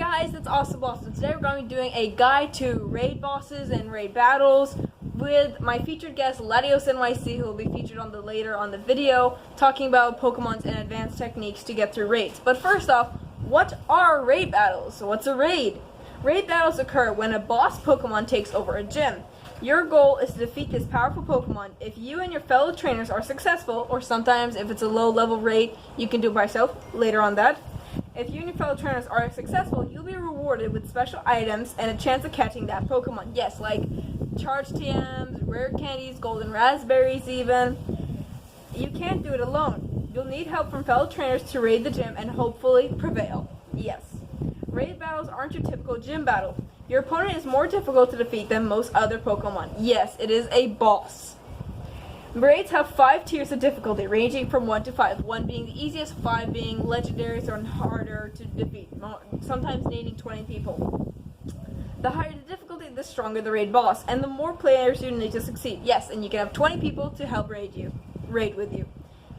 guys, it's Awesome Boss, and today we're going to be doing a guide to raid bosses and raid battles with my featured guest Latios NYC, who will be featured later on the video, talking about Pokemon's and advanced techniques to get through raids. But first off, what are raid battles? What's a raid? Raid battles occur when a boss Pokemon takes over a gym. Your goal is to defeat this powerful Pokemon. If you and your fellow trainers are successful, or sometimes if it's a low level raid, you can do it by yourself, later on that. If you and your fellow trainers are successful, you'll be rewarded with special items and a chance of catching that Pokemon. Yes, like charge TMs, rare candies, golden raspberries even. You can't do it alone. You'll need help from fellow trainers to raid the gym and hopefully prevail. Yes. Raid battles aren't your typical gym battle. Your opponent is more difficult to defeat than most other Pokemon. Yes, it is a boss. Raids have 5 tiers of difficulty, ranging from 1 to 5. 1 being the easiest, 5 being legendaries or harder to defeat, sometimes needing 20 people. The higher the difficulty, the stronger the raid boss, and the more players you need to succeed. Yes, and you can have 20 people to help raid with you.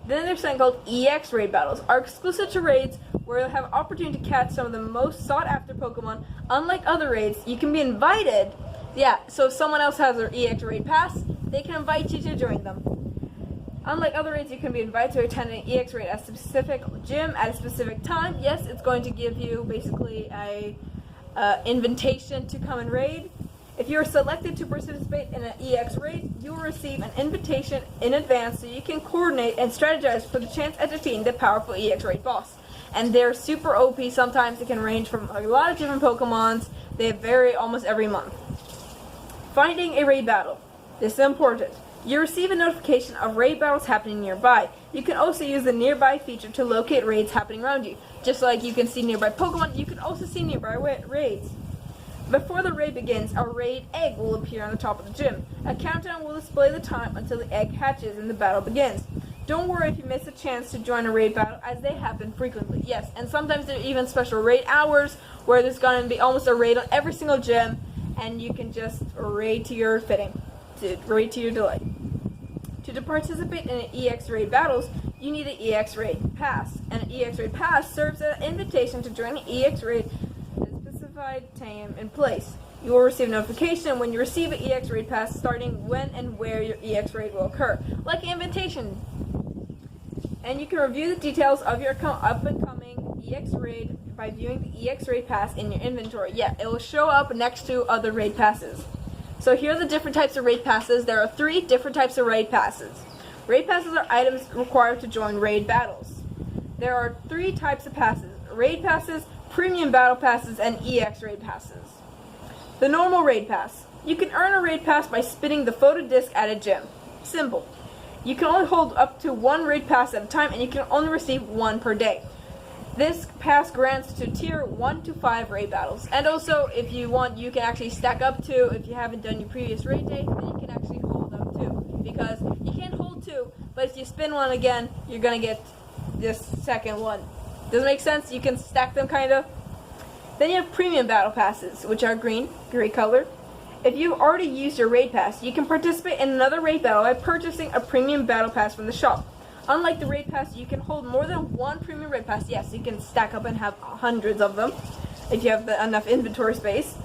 Then there's something called EX raid battles, are exclusive to raids where you'll have opportunity to catch some of the most sought after Pokemon. Unlike other raids, you can be invited. Yeah, so if someone else has their EX raid pass, they can invite you to join them. Unlike other raids, you can be invited to attend an EX raid at a specific gym at a specific time. Yes, it's going to give you basically a invitation to come and raid. If you are selected to participate in an EX raid, you will receive an invitation in advance so you can coordinate and strategize for the chance at defeating the powerful EX raid boss. And they're super OP. Sometimes it can range from a lot of different Pokemons. They vary almost every month. Finding a raid battle. This is important. You receive a notification of raid battles happening nearby. You can also use the nearby feature to locate raids happening around you. Just like you can see nearby Pokemon, you can also see nearby raids. Before the raid begins, a raid egg will appear on the top of the gym. A countdown will display the time until the egg hatches and the battle begins. Don't worry if you miss a chance to join a raid battle, as they happen frequently. Yes, and sometimes there are even special raid hours where there's going to be almost a raid on every single gym, and you can just raid to your fitting, raid to your delight. To participate in an EX raid battles, you need an EX raid pass. And an EX raid pass serves as an invitation to join an EX raid at a specified time and place. You will receive a notification when you receive an EX raid pass starting when and where your EX raid will occur, like an invitation. And you can review the details of your up-and-coming EX raid by viewing the EX raid pass in your inventory. Yeah, it will show up next to other raid passes. So here are the different types of raid passes. There are 3 different types of raid passes. Raid passes are items required to join raid battles. There are 3 types of passes: raid passes, premium battle passes, and EX raid passes. The normal raid pass. You can earn a raid pass by spinning the photo disc at a gym. Simple. You can only hold up to 1 raid pass at a time, and you can only receive 1 per day. This pass grants to tier 1 to 5 raid battles. And also, if you want, you can actually stack up to, if you haven't done your previous raid day, then you can actually hold up 2. Because you can't hold 2, but if you spin 1 again, you're going to get this second one. Does it make sense? You can stack them kind of. Then you have premium battle passes, which are green, gray color. If you've already used your raid pass, you can participate in another raid battle by purchasing a premium battle pass from the shop. Unlike the raid pass, you can hold more than 1 premium raid pass. Yes, you can stack up and have hundreds of them if you have enough inventory space.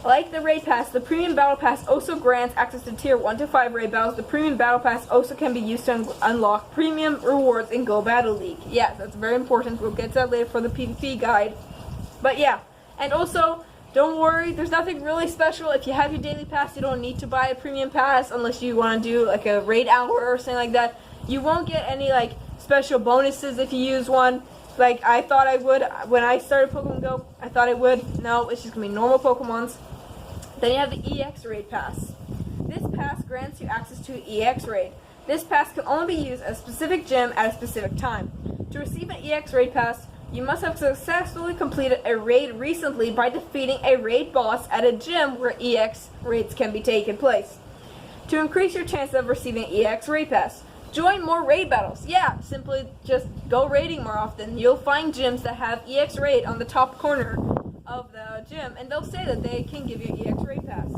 Like the raid pass, the premium battle pass also grants access to tier 1 to 5 raid battles. The premium battle pass also can be used to unlock premium rewards in Go Battle League. Yeah, that's very important. We'll get to that later for the PvP guide. But yeah, and also, don't worry, there's nothing really special. If you have your daily pass, you don't need to buy a premium pass unless you want to do like a raid hour or something like that. You won't get any like special bonuses if you use one. Like I thought I would when I started Pokemon Go. I thought I would. No, it's just gonna be normal Pokemons. Then you have the EX Raid Pass. This pass grants you access to EX Raid. This pass can only be used at a specific gym at a specific time. To receive an EX Raid Pass, you must have successfully completed a raid recently by defeating a raid boss at a gym where EX raids can be taken place. To increase your chance of receiving an EX Raid Pass, join more raid battles. Yeah, simply just go raiding more often. You'll find gyms that have EX raid on the top corner of the gym, and they'll say that they can give you an EX raid pass.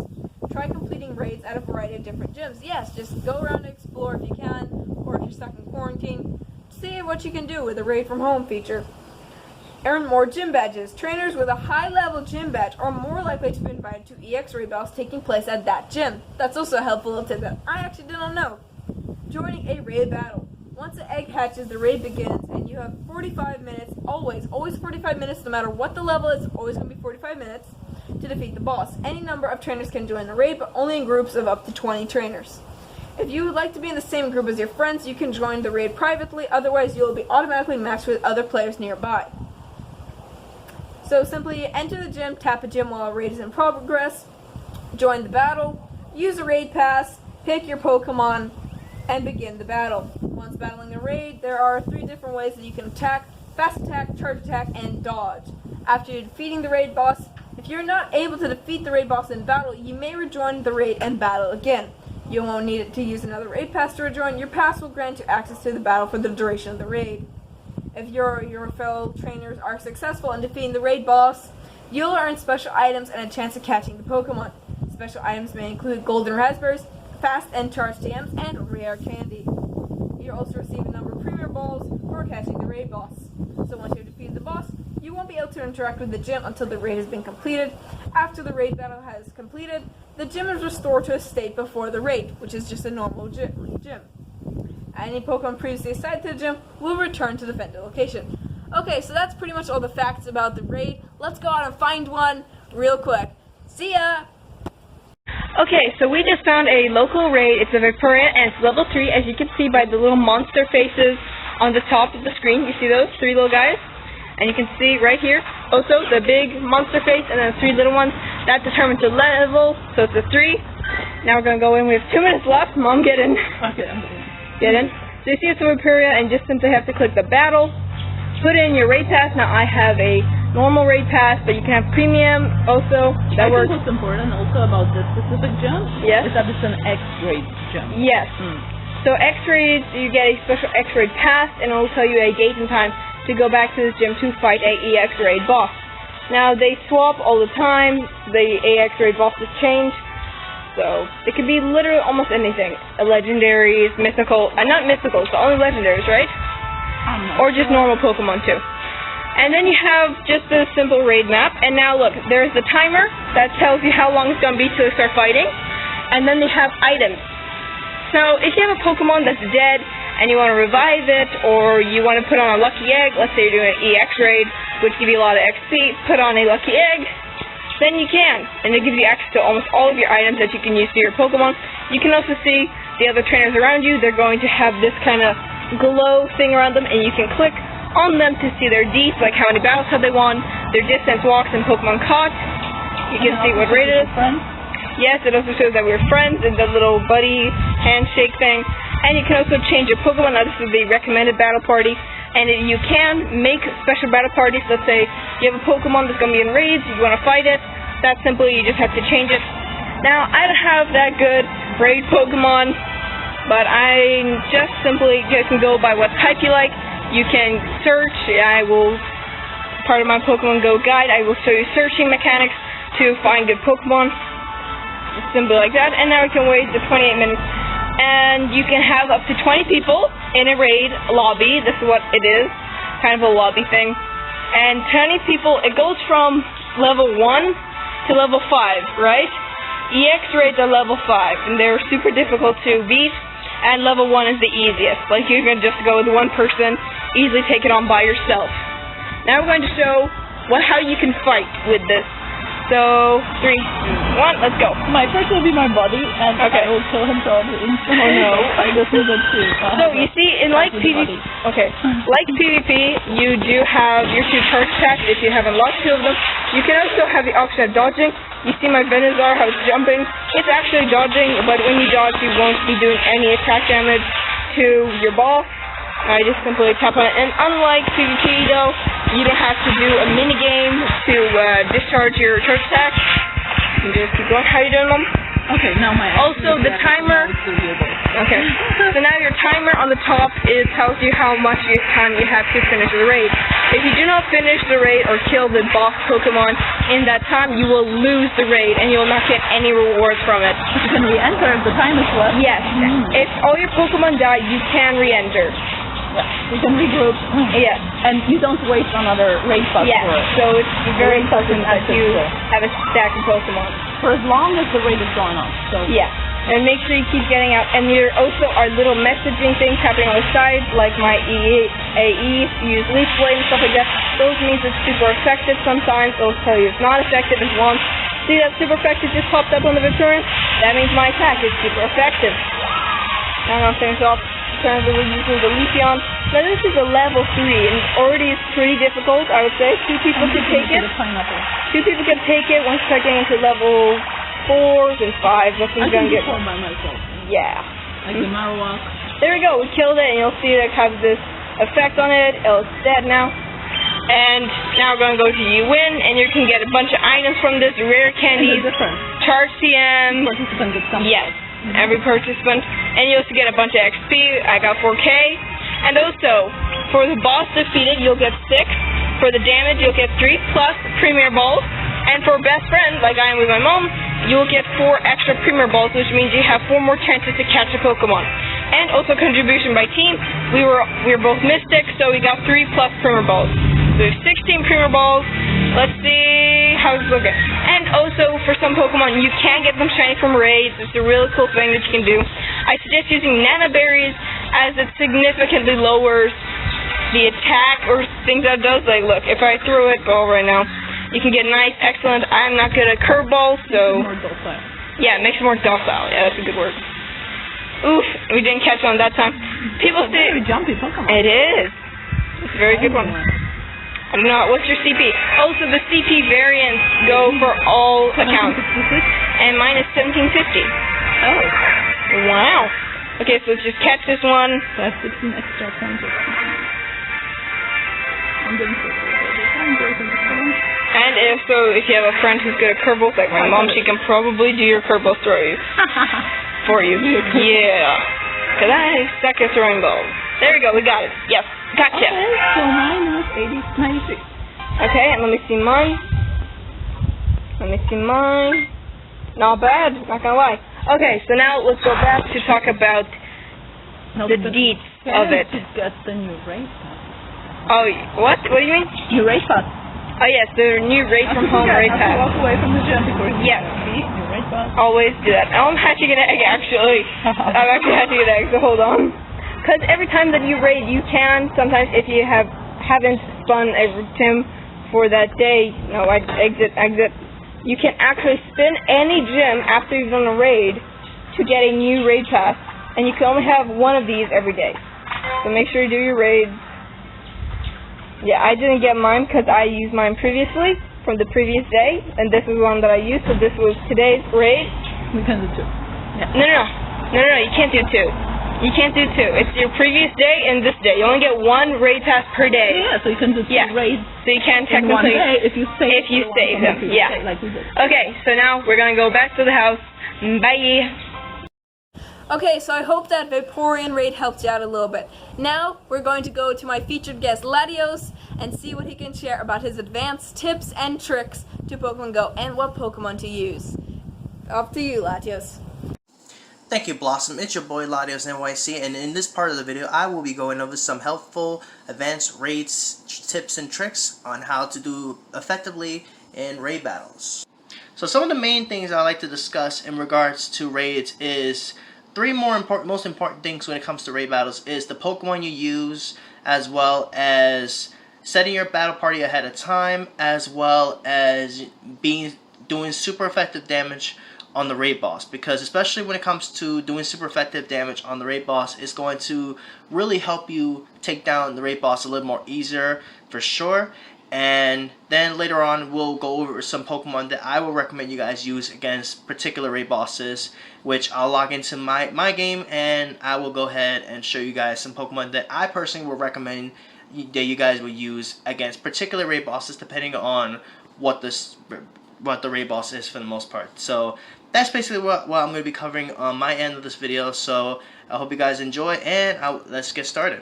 Try completing raids at a variety of different gyms. Yes, just go around and explore if you can, or if you're stuck in quarantine. See what you can do with the raid from home feature. Earn more gym badges. Trainers with a high-level gym badge are more likely to be invited to EX raid battles taking place at that gym. That's also a helpful tip that I actually didn't know. Joining a raid battle. Once the egg hatches, the raid begins, and you have 45 minutes, always 45 minutes, no matter what the level is, always going to be 45 minutes, to defeat the boss. Any number of trainers can join the raid, but only in groups of up to 20 trainers. If you would like to be in the same group as your friends, you can join the raid privately, otherwise you will be automatically matched with other players nearby. So simply enter the gym, tap a gym while a raid is in progress, join the battle, use a raid pass, pick your Pokemon, and begin the battle. Once battling the raid, there are 3 different ways that you can attack: fast attack, charge attack, and dodge. After defeating the raid boss, if you're not able to defeat the raid boss in battle, you may rejoin the raid and battle again. You won't need to use another raid pass to rejoin. Your pass will grant you access to the battle for the duration of the raid. If your fellow trainers are successful in defeating the raid boss, you'll earn special items and a chance of catching the Pokemon. Special items may include golden raspberries, fast and charged TMs, and rare candy. You'll also receive a number of premier balls for catching the raid boss. So once you've defeated the boss, you won't be able to interact with the gym until the raid has been completed. After the raid battle has completed, the gym is restored to a state before the raid, which is just a normal gym. Any Pokemon previously assigned to the gym will return to the defended location. Okay, so that's pretty much all the facts about the raid. Let's go out and find one real quick. See ya! Okay, so we just found a local raid. It's a Victoria, and it's level 3, as you can see by the little monster faces on the top of the screen. You see those 3 little guys? And you can see right here, also the big monster face, and then 3 little ones. That determines the level, so it's a 3. Now we're going to go in. We have 2 minutes left. Mom, get in. Okay, I'm in. Get in. So you see it's a Victoria, and just simply have to click the battle. Put in your raid pass. Now I have a normal raid pass, but you can have premium also. That works. I think what's important also about this specific gym Yes. is that it's an X-raid gym. Yes. So X-raids, you get a special X-raid pass, and it will tell you a date and time to go back to this gym to fight a EX raid boss. Now they swap all the time. The EX raid bosses change, so it could be literally almost anything. Legendaries, mythical, not mythicals, but only legendaries, right? Or just normal Pokemon too. And then you have just a simple raid map. And now look, there's the timer that tells you how long it's going to be till you start fighting. And then they have items. So if you have a Pokemon that's dead and you want to revive it, or you want to put on a lucky egg, let's say you're doing an EX raid, which gives you a lot of XP, put on a lucky egg, then you can. And it gives you access to almost all of your items that you can use to your Pokemon. You can also see the other trainers around you. They're going to have this kind of glow thing around them, and you can click on them to see their deets, like how many battles have they won, their distance walks and Pokemon caught. You can see what rate it is. Yes, it also shows that we're friends in the little buddy handshake thing. And you can also change your Pokemon. Now this is the recommended battle party. And you can make special battle parties. Let's say you have a Pokemon that's going to be in raids, you want to fight it. That simply, you just have to change it. Now, I don't have that good raid Pokemon, but I just simply can go by what type you like. You can search. I will, part of my Pokemon Go guide, I will show you searching mechanics to find good Pokemon. Simply like that. And now we can wait the 28 minutes. And you can have up to 20 people in a raid lobby. This is what it is, kind of a lobby thing. And 20 people, it goes from level 1 to level 5, right? EX raids are level 5, and they're super difficult to beat. And level 1 is the easiest. Like, you can just go with one person, easily take it on by yourself. Now we're going to show how you can fight with this. So, 3, 2, 1, let's go. My first will be my buddy, and okay. I will kill him probably instantly. Oh no. I just need it too. So, you see, in like PvP, like PvP, you do have your 2 charge attacks if you have unlocked 2 of them. You can also have the option of dodging. You see my Venusaur, how it's jumping. It's actually dodging, but when you dodge, you won't be doing any attack damage to your ball. I just simply tap on it. And unlike PvP, though, you don't have to do a minigame to discharge your charge attack. You just keep going. How are you doing, Mom? Okay, now my... Also, the timer... Okay. So now your timer on the top tells you how much time you have to finish the raid. If you do not finish the raid or kill the boss Pokemon in that time, you will lose the raid and you will not get any rewards from it. You can re-enter if the time is left. Yes. If all your Pokemon die, you can re-enter. Yeah. You can regroup. Yeah. And you don't waste another raid pass Yeah, for it. so it's very important that you have a stack of Pokemon. For as long as the raid is going on. So Yeah, and make sure you keep getting out. And there also are little messaging things happening on the side, like my AE, use Leaf Blade and stuff like that. Those means it's super effective sometimes. They'll tell you it's not effective as once. See that super effective just popped up on the Victorian? That means my attack is super effective. Now I'll finish off. Currently we're using the Latios. Now this is a level 3 and already is pretty difficult, I would say. 2 people could take it. 2 people could take it once you start getting to level 4s and 5s. That's when I you're can gonna do get 4 by myself. Yeah. Like the Marowak. There we go, we killed it and you'll see that it has this effect on it. It's dead now. And now we're gonna go to You Win and you can get a bunch of items from this, rare candies, Different. charge TM. Participant gets something. Yes, every participant. And you also get a bunch of XP. I got 4K. And also, for the boss defeated, you'll get 6. For the damage, you'll get 3 plus Premier Balls. And for best friend, like I am with my mom, you'll get 4 extra Premier Balls, which means you have 4 more chances to catch a Pokemon. And also contribution by team. We were both Mystics, so we got 3 plus Premier Balls. So we have 16 Premier Balls. Let's see how it's looking. And also, for some Pokemon, you can get them shiny from raids. It's a really cool thing that you can do. I suggest using Nana Berries, as it significantly lowers the attack or things that it does. Like, look, if I throw it right now, you can get nice, excellent. I'm not good at curveballs, so More docile. yeah, it makes it more docile. Yeah, that's a good word. Oof, we didn't catch on that time. People say Very jumpy Pokemon. it is. It's a very good one. I don't know, what's your CP? Also, the CP variants go for all accounts. And mine is 1750. Oh. Wow. Okay, so let's just catch this one. So I have 16 extra points. I'm doing so And if you have a friend who's good at curveballs, like my mom, she can probably do your curveball throws for you. Yeah. Because I suck at throwing balls. There we go, we got it. Yes, gotcha. Okay, so minus 96. Okay, and let me see mine. Not bad, not gonna lie. Okay, so now let's go back to talk about the deets of it. Get the new raid pass. Oh, what? What do you mean? New raid pass. Oh yes, the new raid from home raid I have to pass. walk away from the gym before you Yes. see new raid pass. Always do that. I'm hatching an egg actually. I'm actually hatching an egg, so hold on. Because every time that you raid, you can, sometimes if you haven't spun a gym for that day, no, I exit, you can actually spin any gym after you've done a raid to get a new raid pass. And you can only have one of these every day. So make sure you do your raids. Yeah, I didn't get mine because I used mine previously from the previous day. And this is one that I used, so this was today's raid. We can do 2. Yeah. No, you can't do 2. You can't do 2. It's your previous day and this day. You only get 1 raid pass per day. Yeah, so you can do 2 raids So you can in one technically, day if you save. if you save them. Yeah. Like we did. Okay, so now we're gonna go back to the house. Bye. Okay, so I hope that Vaporeon raid helped you out a little bit. Now, we're going to go to my featured guest, Latios, and see what he can share about his advanced tips and tricks to Pokemon Go and what Pokemon to use. Up to you, Latios. Thank you, Blossom. It's your boy Latios NYC, and in this part of the video, I will be going over some helpful advanced raids, tips, and tricks on how to do effectively in raid battles. So some of the main things I like to discuss in regards to raids is most important things when it comes to raid battles is the Pokemon you use, as well as setting your battle party ahead of time, as well as doing super effective damage on the raid boss, because especially when it comes to doing super effective damage on the raid boss, it's going to really help you take down the raid boss a little more easier for sure. And then later on we'll go over some Pokemon that I will recommend you guys use against particular raid bosses, which I'll log into my game and I will go ahead and show you guys some Pokemon that I personally will recommend that you guys will use against particular raid bosses, depending on what the raid boss is for the most part. So that's basically what I'm going to be covering on my end of this video. So I hope you guys enjoy, and let's get started.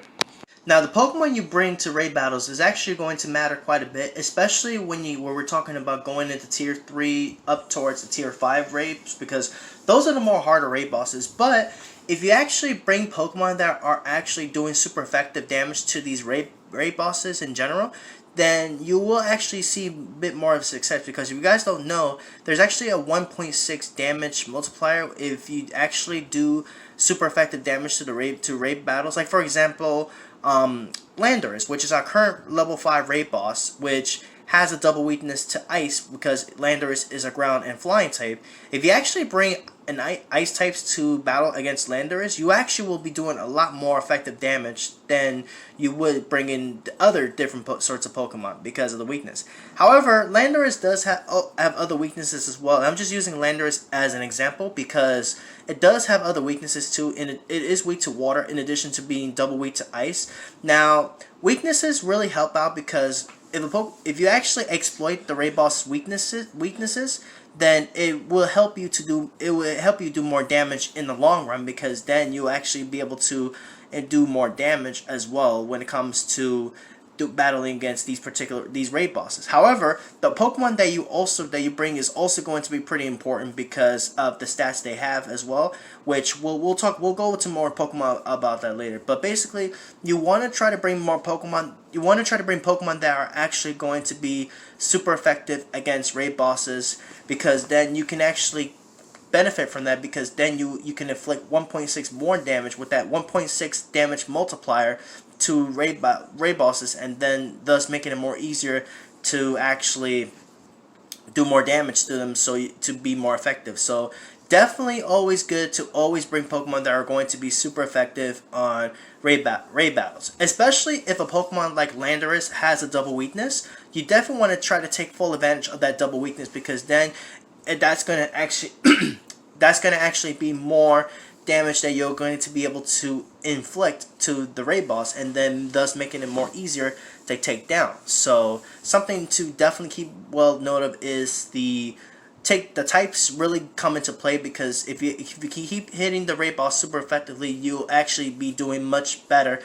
Now, the Pokemon you bring to raid battles is actually going to matter quite a bit, especially when we're talking about going into tier 3 up towards the tier 5 raids, because those are the more harder raid bosses. But if you actually bring Pokemon that are actually doing super effective damage to these raid bosses in general, then you will actually see a bit more of success, because if you guys don't know, there's actually a 1.6 damage multiplier if you actually do super effective damage to the raid battles. Like for example, Landorus, which is our current level 5 raid boss, which has a double weakness to ice because Landorus is a ground and flying type. If you actually bring an ice types to battle against Landorus, you actually will be doing a lot more effective damage than you would bring in the other different sorts of Pokemon because of the weakness. However, Landorus does have other weaknesses as well. I'm just using Landorus as an example because it does have other weaknesses too, and it is weak to water in addition to being double weak to ice. Now, weaknesses really help out because if you actually exploit the raid boss weaknesses, then it will help you do more damage in the long run, because then you'll actually be able to do more damage as well when it comes to battling against these raid bosses. However, the Pokemon that you bring is also going to be pretty important because of the stats they have as well, which we'll go into more Pokemon about that later. But basically, you want to try to bring more Pokemon. You want to try to bring Pokemon that are actually going to be super effective against raid bosses, because then you can actually benefit from that, because then you can inflict 1.6 more damage with that 1.6 damage multiplier to raid bosses, and then thus making it more easier to actually do more damage to them, so to be more effective. So definitely always good to always bring Pokemon that are going to be super effective on raid battles, especially if a Pokemon like Landorus has a double weakness. You definitely want to try to take full advantage of that double weakness, because then that's going to actually be more damage that you're going to be able to inflict to the raid boss, and then thus making it more easier to take down. So something to definitely keep well note of is the types really come into play, because if you keep hitting the raid boss super effectively, you'll actually be doing much better.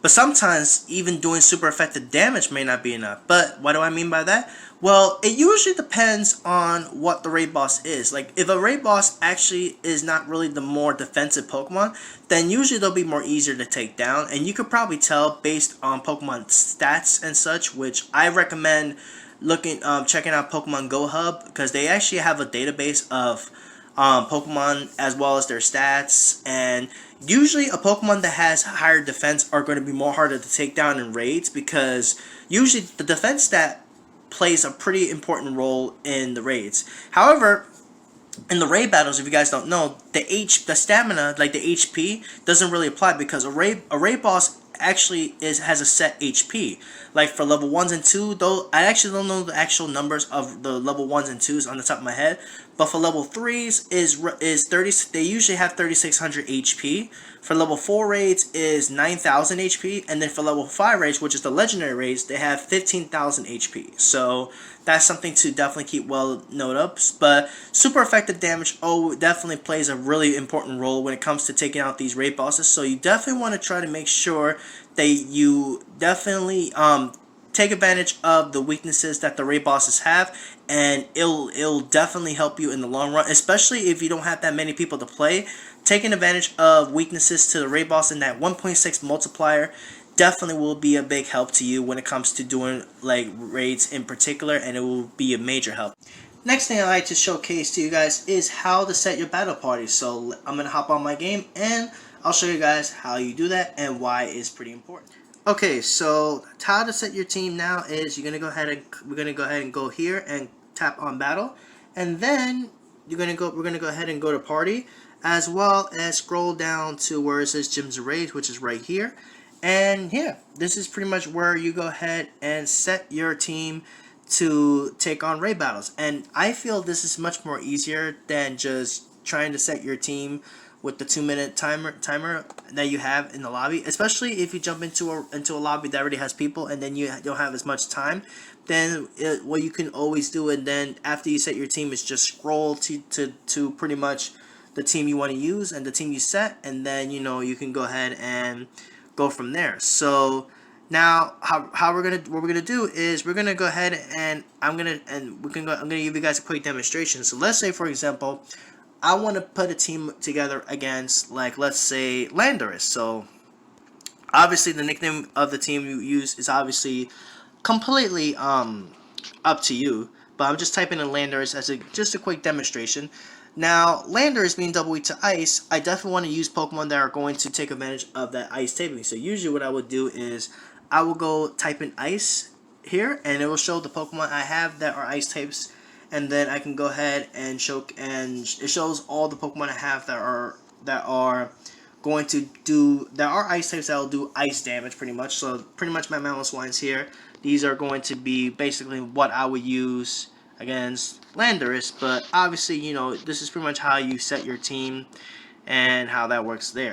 But sometimes even doing super effective damage may not be enough. But what do I mean by that? Well, it usually depends on what the raid boss is. Like, if a raid boss actually is not really the more defensive Pokemon, then usually they'll be more easier to take down. And you could probably tell based on Pokemon stats and such, which I recommend checking out Pokemon Go Hub, because they actually have a database of Pokemon as well as their stats. And usually a Pokemon that has higher defense are going to be more harder to take down in raids, because usually the defense stat plays a pretty important role in the raids. However, in the raid battles, if you guys don't know, the stamina, like the HP, doesn't really apply, because a raid boss actually has a set HP. Like for level 1s and 2, though I actually don't know the actual numbers of the level 1s and 2s on the top of my head, but for level 3s is 30. They usually have 3600 HP. For level 4 raids is 9000 HP, and then for level 5 raids, which is the legendary raids, they have 15,000 HP. So that's something to definitely keep well note of. But super effective damage definitely plays a really important role when it comes to taking out these raid bosses. So you definitely want to try to make sure that you definitely take advantage of the weaknesses that the raid bosses have, and it'll definitely help you in the long run, especially if you don't have that many people to play. Taking advantage of weaknesses to the raid boss and that 1.6 multiplier definitely will be a big help to you when it comes to doing like raids in particular, and it will be a major help. Next thing I'd like to showcase to you guys is how to set your battle party. So I'm gonna hop on my game and I'll show you guys how you do that and why it's pretty important. Okay, so how to set your team now is we're gonna go ahead and go here and tap on battle, and then we're gonna go ahead and go to party, as well as scroll down to where it says gyms and raids, which is right here. And yeah, this is pretty much where you go ahead and set your team to take on raid battles. And I feel this is much more easier than just trying to set your team with the 2-minute timer that you have in the lobby, especially if you jump into a lobby that already has people and then you don't have as much time. Then what you can always do, and then after you set your team, is just scroll to pretty much the team you want to use and the team you set, and then you can go ahead and go from there. So now what we're gonna do is we're gonna go ahead and I'm gonna give you guys a quick demonstration. So let's say, for example, I want to put a team together against, like, let's say Landorus. So obviously the nickname of the team you use is obviously completely up to you, but I'm just typing in Landorus as just a quick demonstration. Now, Landorus being double E to ice, I definitely want to use Pokemon that are going to take advantage of that ice typing. So usually what I would do is I will go type in ice here, and it will show the Pokemon I have that are ice types, and then I can go ahead and it shows all the Pokemon I have that are going to do, that are ice types that will do ice damage pretty much. So pretty much my Mamoswines here, these are going to be basically what I would use against Landorus, but obviously, you know, this is pretty much how you set your team and how that works there.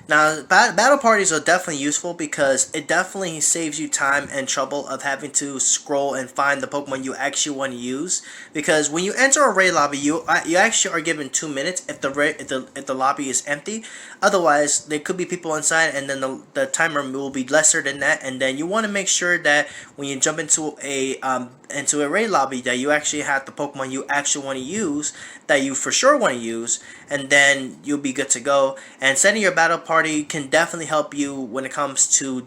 Now, battle parties are definitely useful because it definitely saves you time and trouble of having to scroll and find the Pokemon you actually want to use. Because when you enter a raid lobby, you actually are given 2 minutes if the lobby is empty. Otherwise, there could be people inside, and then the timer will be lesser than that. And then you want to make sure that when you jump into a raid lobby, that you actually have the Pokemon you actually want to use, that you for sure want to use, and then you'll be good to go. And setting your battle party can definitely help you when it comes to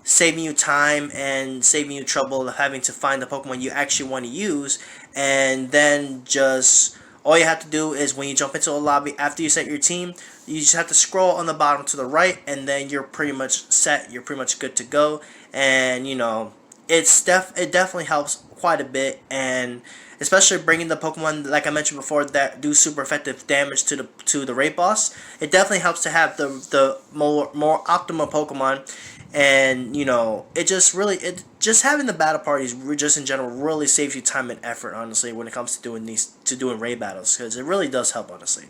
saving you time and saving you trouble of having to find the Pokemon you actually want to use. And then just all you have to do is when you jump into a lobby after you set your team, you just have to scroll on the bottom to the right, and then you're pretty much set. You're pretty much good to go. And you know, it definitely helps quite a bit, and especially bringing the Pokemon, like I mentioned before, that do super effective damage to the raid boss. It definitely helps to have the more optimal Pokemon, and you know, it just having the battle parties just in general really saves you time and effort, honestly, when it comes to doing raid battles, because it really does help, honestly.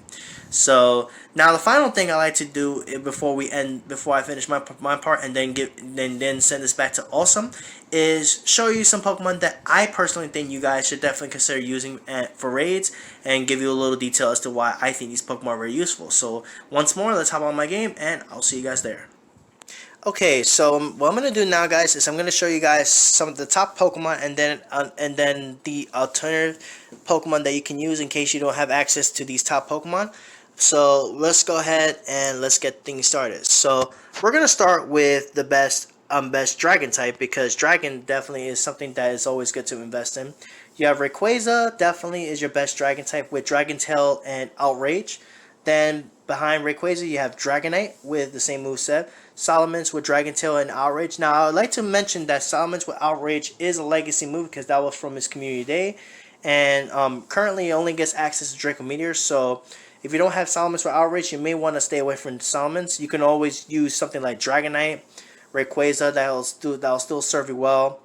So now the final thing I like to do before I finish my part and then send this back to Awesome is show you some Pokemon that I personally think you guys should definitely consider using for raids, and give you a little detail as to why I think these Pokemon are very useful. So once more, let's hop on my game, and I'll see you guys there. Okay, so what I'm going to do now, guys, is I'm going to show you guys some of the top Pokemon, and then the alternative Pokemon that you can use in case you don't have access to these top Pokemon. So let's go ahead and let's get things started. So we're going to start with the best Dragon type, because Dragon definitely is something that is always good to invest in. You have Rayquaza, definitely is your best Dragon type with Dragon Tail and Outrage. Then behind Rayquaza, you have Dragonite with the same moveset. Salamence with Dragon Tail and Outrage. Now, I would like to mention that Salamence with Outrage is a legacy move because that was from his community day. And currently, it only gets access to Draco Meteor. So, if you don't have Salamence with Outrage, you may want to stay away from Salamence. You can always use something like Dragonite, Rayquaza, that'll still serve you well.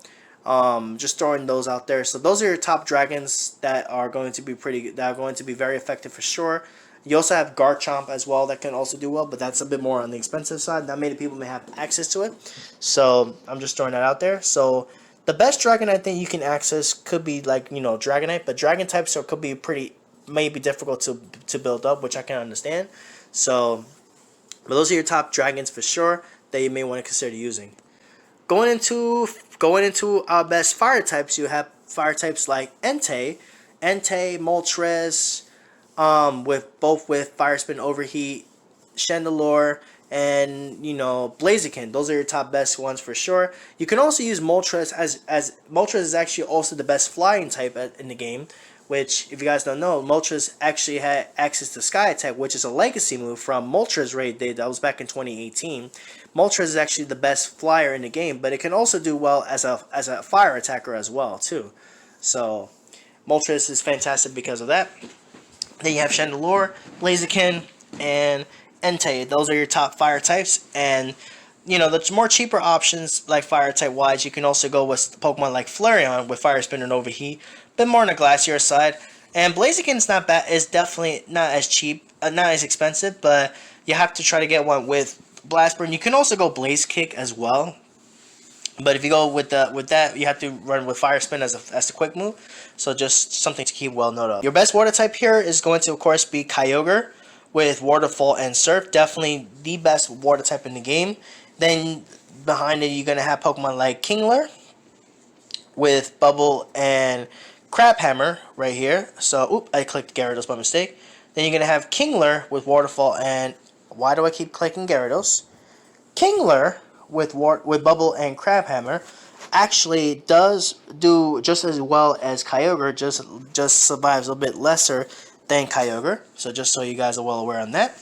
Just throwing those out there. So, those are your top dragons that are going to be very effective for sure. You also have Garchomp as well that can also do well, but that's a bit more on the expensive side. Not many people may have access to it. So I'm just throwing that out there. So the best dragon I think you can access could be like, you know, Dragonite, but dragon types could be maybe difficult to build up, which I can understand. So, but those are your top dragons for sure that you may want to consider using. Going into our best fire types, you have fire types like Entei, Moltres, with Fire Spin, Overheat, Chandelure, and you know, Blaziken. Those are your top best ones for sure. You can also use Moltres as Moltres is actually also the best flying type in the game. Which, if you guys don't know, Moltres actually had access to Sky Attack, which is a legacy move from Moltres Raid Day that was back in 2018. Moltres is actually the best flyer in the game, but it can also do well as a fire attacker as well too. So Moltres is fantastic because of that. Then you have Chandelure, Blaziken, and Entei. Those are your top fire types. And, you know, the more cheaper options, like fire type wise, you can also go with Pokemon like Flareon with Fire Spin and Overheat. Bit more on the glacier side. And Blaziken is not bad. It's definitely not as cheap, not as expensive, but you have to try to get one with Blast Burn. You can also go Blaze Kick as well. But if you go with that, you have to run with Fire Spin as a quick move. So just something to keep well note of. Your best water type here is going to, of course, be Kyogre with Waterfall and Surf. Definitely the best water type in the game. Then behind it, you're going to have Pokemon like Kingler with Bubble and Crabhammer right here. So, oop, I clicked Gyarados by mistake. Then you're going to have Kingler with Waterfall. And why do I keep clicking Gyarados? Kingler with Bubble and Crabhammer actually does do just as well as Kyogre, just survives a bit lesser than Kyogre. So just so you guys are well aware on that.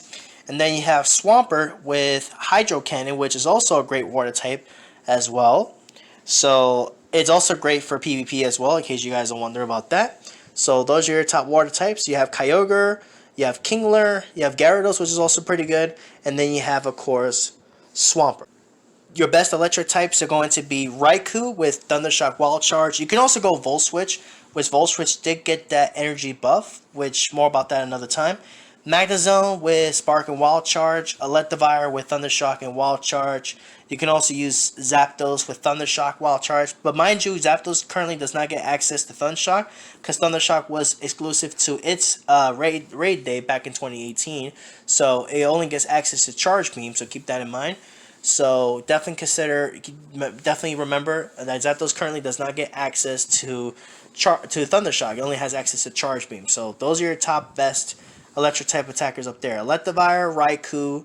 And then you have Swampert with Hydro Cannon, which is also a great water type as well. So it's also great for PvP as well, in case you guys don't wonder about that. So those are your top water types. You have Kyogre, you have Kingler, you have Gyarados, which is also pretty good, and then you have, of course, Swampert. Your best electric types are going to be Raikou with Thundershock Wild Charge. You can also go Volt Switch, which Volt Switch did get that energy buff, which more about that another time. Magnezone with Spark and Wild Charge, Electivire with Thundershock and Wild Charge. You can also use Zapdos with Thundershock Wild Charge. But mind you, Zapdos currently does not get access to Thundershock because Thundershock was exclusive to its raid day back in 2018. So it only gets access to Charge Beam, so keep that in mind. So definitely remember that Zapdos currently does not get access to Thundershock. It only has access to Charge Beam. So those are your top best electric type attackers up there. Electivire, Raikou,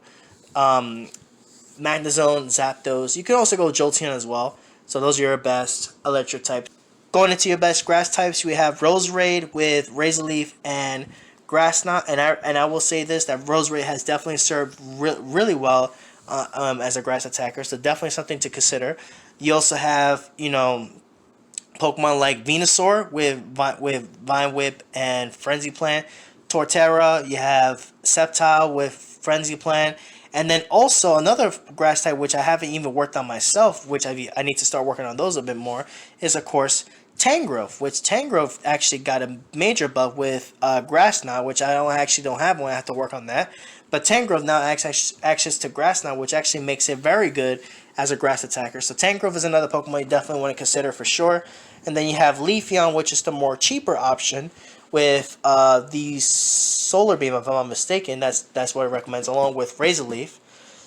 Magnezone, Zapdos. You can also go Jolteon as well. So those are your best electric types. Going into your best grass types, we have Roserade with Razor Leaf and Grass Knot. And I will say this, that Roserade has definitely served really well as a grass attacker. So definitely something to consider. You also have, Pokemon like Venusaur with Vine Whip and Frenzy Plant. Torterra, you have Sceptile with Frenzy Plant, and then also another grass type which I haven't even worked on myself, which I need to start working on those a bit more, is of course Tangrowth, which Tangrowth actually got a major buff with Grass Knot, which I don't have one. I have to work on that. But Tangrowth now has access to Grass Knot, which actually makes it very good as a grass attacker. So Tangrowth is another Pokemon you definitely want to consider for sure. And then you have Leafeon, which is the more cheaper option, with the Solar Beam, if I'm not mistaken. That's what it recommends, along with Razor Leaf.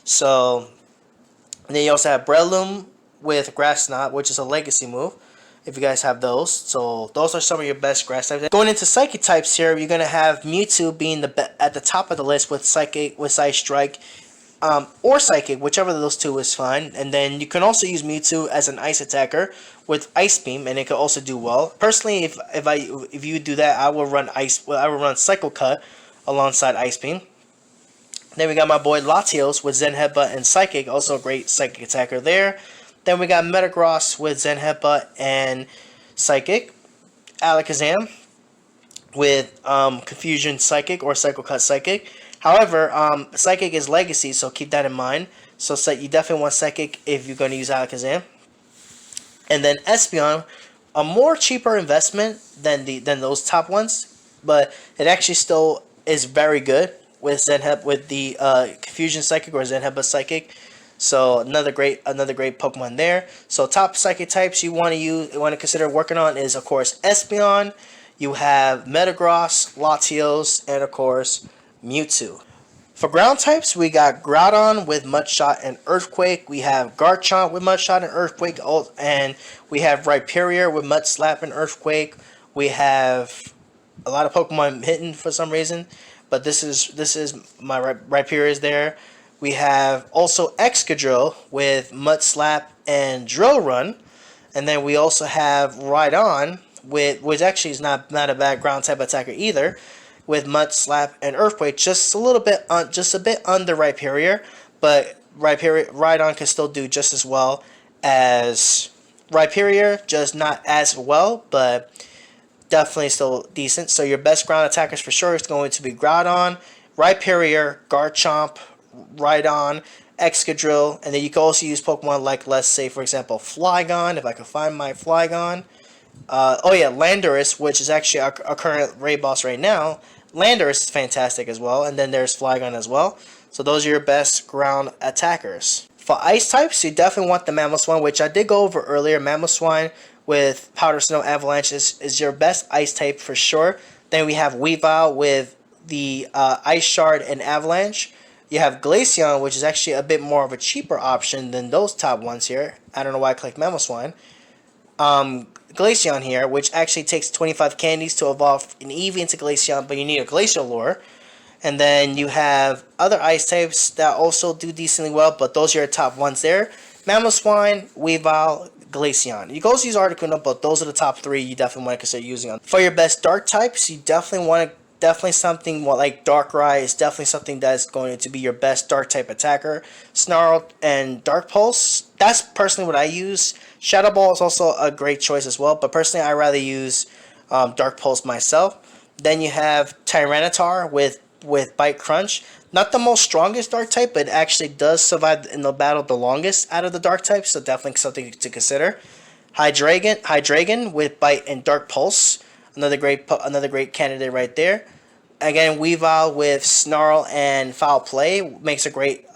So, and then you also have Breloom with Grass Knot, which is a legacy move, if you guys have those. So those are some of your best grass types. Going into Psychic types here, you're going to have Mewtwo being at the top of the list with Psychic, with Ice Strike, or Psychic, whichever of those two is fine. And then you can also use Mewtwo as an ice attacker with Ice Beam, and it can also do well. Personally, if you do that, I will run Cycle Cut alongside Ice Beam. Then we got my boy Latios with Zen Headbutt and Psychic, also a great Psychic attacker there. Then we got Metagross with Zen Headbutt and Psychic. Alakazam with Confusion Psychic or Cycle Cut Psychic. However, Psychic is legacy, so keep that in mind. So you definitely want Psychic if you're going to use Alakazam. And then Espeon, a more cheaper investment than those top ones, but it actually still is very good with the Confusion Psychic or Zen Headbutt Psychic. So another great Pokemon there. So top Psychic types you want to consider working on is of course Espeon. You have Metagross, Latios, and of course Mewtwo. For ground types, we got Groudon with Mud Shot and Earthquake. We have Garchomp with Mud Shot and Earthquake, and we have Rhyperior with Mud Slap and Earthquake. We have a lot of Pokemon hidden for some reason, but this is my Rhyperior's there. We have also Excadrill with Mud Slap and Drill Run, and then we also have Rhydon which actually is not a bad ground type attacker either, with Mud Slap and Earthquake, just a bit under Rhyperior, but Rhydon can still do just as well as Rhyperior, just not as well, but definitely still decent. So your best ground attackers for sure is going to be Groudon, Rhyperior, Garchomp, Rhydon, Excadrill, and then you can also use Pokemon like, let's say for example, Flygon, if I can find my Flygon. Landorus, which is actually our current raid boss right now. Landorus is fantastic as well, and then there's Flygon as well. So those are your best ground attackers. For ice types, you definitely want the Mamoswine, which I did go over earlier. Mamoswine with Powder Snow Avalanche is your best ice type for sure. Then we have Weavile with the Ice Shard and Avalanche. You have Glaceon, which is actually a bit more of a cheaper option than those top ones here. I don't know why I clicked Mamoswine. Glaceon here, which actually takes 25 candies to evolve an Eevee into Glaceon, but you need a Glacial Lure. And then you have other ice types that also do decently well, but those are your top ones there. Mamoswine, Weavile, Glaceon. You can also use Articuno, but those are the top 3 you definitely want to consider using. For your best dark types, you definitely want to something like Darkrai is definitely something that's going to be your best dark type attacker. Snarl and Dark Pulse, that's personally what I use. Shadow Ball is also a great choice as well, but personally I rather use Dark Pulse myself. Then you have Tyranitar with Bite Crunch. Not the most strongest dark type, but it actually does survive in the battle the longest out of the dark types, so definitely something to consider. Hydreigon with Bite and Dark Pulse. Another great candidate right there. Again, Weavile with Snarl and Foul Play makes a great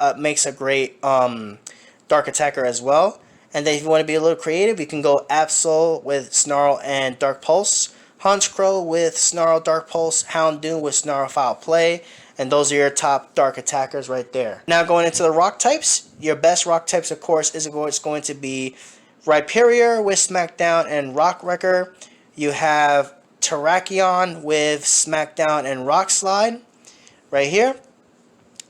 dark attacker as well. And then if you want to be a little creative, you can go Absol with Snarl and Dark Pulse, Honchkrow with Snarl Dark Pulse, Houndoom with Snarl Foul Play, and those are your top dark attackers right there. Now going into the rock types, your best rock types of course is going to be Rhyperior with Smackdown and Rock Wrecker. You have Terrakion with Smackdown and Rock Slide right here.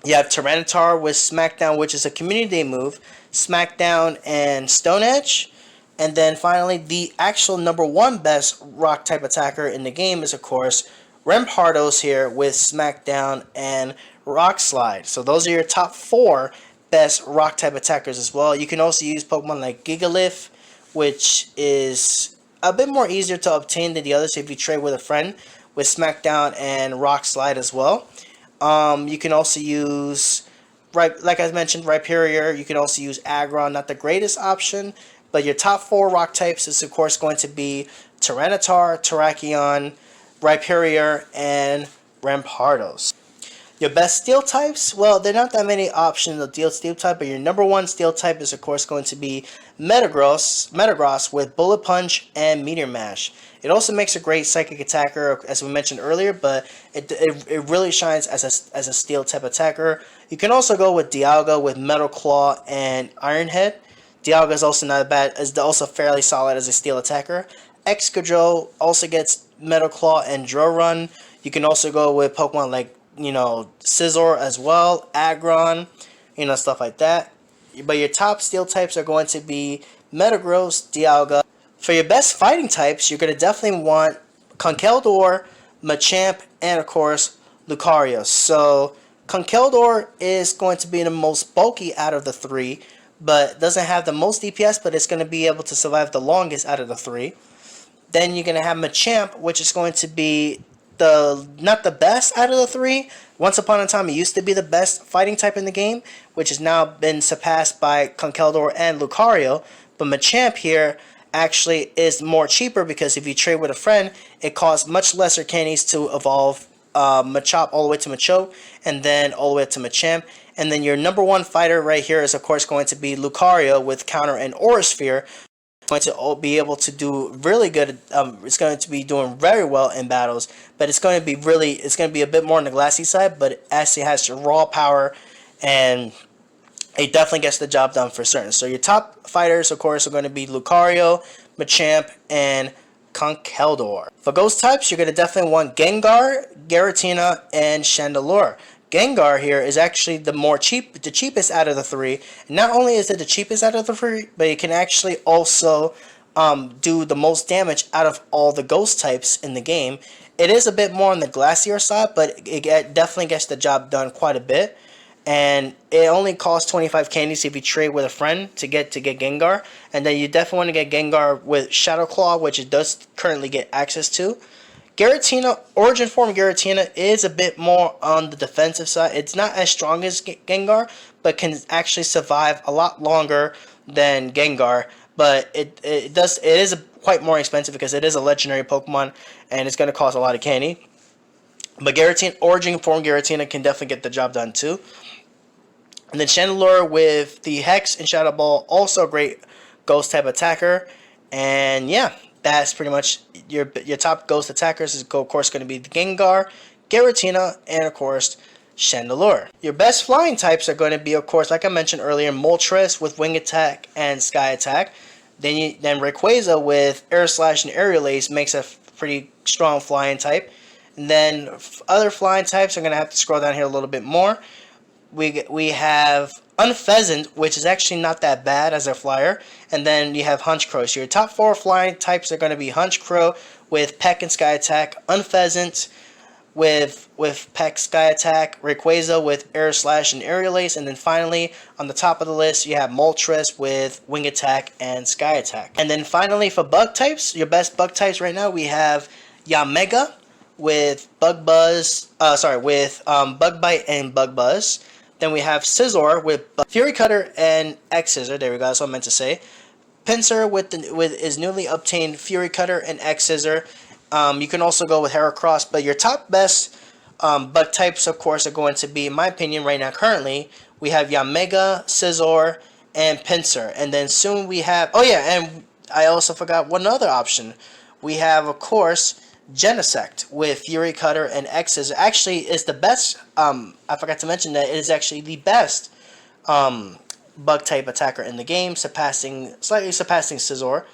You have Tyranitar with Smackdown, which is a Community Day move, Smackdown and Stone Edge. And then finally, the actual #1 best rock type attacker in the game is of course Rampardos here with Smackdown and Rock Slide. So those are your top 4 best rock type attackers as well. You can also use Pokemon like Gigalith, which is a bit more easier to obtain than the others if you trade with a friend, with Smackdown and Rock Slide as well. You can also use, like I mentioned, Rhyperior. You can also use Aggron, not the greatest option, but your top 4 rock types is of course going to be Tyranitar, Terrakion, Rhyperior, and Rampardos. Your best steel types, well, there are not that many options of steel type, but your #1 steel type is of course going to be Metagross with Bullet Punch and Meteor Mash. It also makes a great psychic attacker, as we mentioned earlier, but it really shines as a steel type attacker. You can also go with Dialga with Metal Claw and Iron Head. Dialga is also not bad, is also fairly solid as a steel attacker. Excadrill also gets Metal Claw and Drill Run. You can also go with Pokemon like, Scizor as well, Aggron, stuff like that. But your top steel types are going to be Metagross, Dialga. For your best fighting types, you're going to definitely want Conkeldurr, Machamp, and of course, Lucario. So, Conkeldurr is going to be the most bulky out of the 3, but doesn't have the most DPS, but it's going to be able to survive the longest out of the 3. Then you're going to have Machamp, which is going to be not the best out of the 3. Once upon a time, it used to be the best fighting type in the game, which has now been surpassed by Conkeldurr and Lucario. But Machamp here actually is more cheaper because if you trade with a friend, it costs much lesser candies to evolve Machop all the way to Machoke, and then all the way to Machamp. And then your #1 fighter right here is of course going to be Lucario with Counter and Aura Sphere. Going to be able to do really good. It's going to be doing very well in battles, but it's going to be a bit more on the glassy side, but it actually has raw power, and it definitely gets the job done for certain. So your top fighters, of course, are going to be Lucario, Machamp, and Conkeldurr. For ghost types, you're going to definitely want Gengar, Giratina, and Chandelure. Gengar here is actually the cheapest out of the 3. Not only is it the cheapest out of the 3, but it can actually also do the most damage out of all the ghost types in the game. It is a bit more on the glacier side, but it definitely gets the job done quite a bit. And it only costs 25 candies if you trade with a friend to get Gengar. And then you definitely want to get Gengar with Shadow Claw, which it does currently get access to. Giratina, Origin Form Giratina is a bit more on the defensive side. It's not as strong as Gengar, but can actually survive a lot longer than Gengar. But it is quite more expensive because it is a legendary Pokemon and it's going to cost a lot of candy. But Origin Form Giratina can definitely get the job done too. And then Chandelure with the Hex and Shadow Ball, also a great ghost type attacker. And yeah, that's pretty much your top ghost attackers. Is of course going to be the Gengar, Giratina, and of course Chandelure. Your best flying types are going to be, of course, like I mentioned earlier, Moltres with Wing Attack and Sky Attack. Then Rayquaza with Air Slash and Aerial Ace makes a pretty strong flying type. And then other flying types, I'm going to have to scroll down here a little bit more. We have Unpheasant, which is actually not that bad as a flyer. And then you have Hunchcrow. So your top 4 flying types are going to be Hunchcrow with Peck and Sky Attack, Unpheasant with Peck, Sky Attack, Rayquaza with Air Slash and Aerial Ace, and then finally on the top of the list you have Moltres with Wing Attack and Sky Attack. And then finally for bug types, your best bug types right now, we have Yamega with Bug Buzz, Bug Bite and Bug Buzz. Then we have Scizor with Fury Cutter and X Scissor. There we go. That's what I meant to say. Pinsir with his newly obtained Fury Cutter and X Scissor. You can also go with Heracross, but your top best bug types, of course, are going to be, in my opinion, right now, currently, we have Yamega, Scizor, and Pinsir. And then soon we have, oh yeah, and I also forgot one other option. We have, of course, Genesect with Fury Cutter and X Scissor. Actually, it's the best, I forgot to mention that it is actually the best bug type attacker in the game, slightly surpassing Scizor.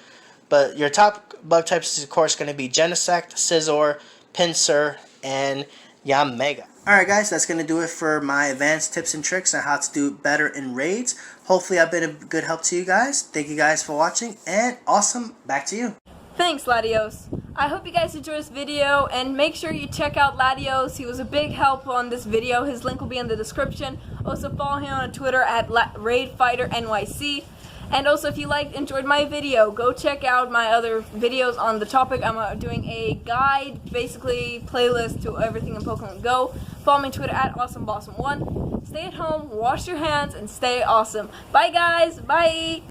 But your top bug types is, of course, going to be Genesect, Scizor, Pinsir, and Yamega. Alright guys, that's going to do it for my advanced tips and tricks on how to do better in raids. Hopefully I've been a good help to you guys. Thank you guys for watching, and awesome, back to you. Thanks, Latios. I hope you guys enjoyed this video, and make sure you check out Latios. He was a big help on this video. His link will be in the description. Also follow him on Twitter at RaidFighterNYC. And also, if you enjoyed my video, go check out my other videos on the topic. I'm doing a guide, basically playlist to everything in Pokemon Go. Follow me on Twitter at AwesomeBlossom1. Stay at home, wash your hands, and stay awesome. Bye guys, bye!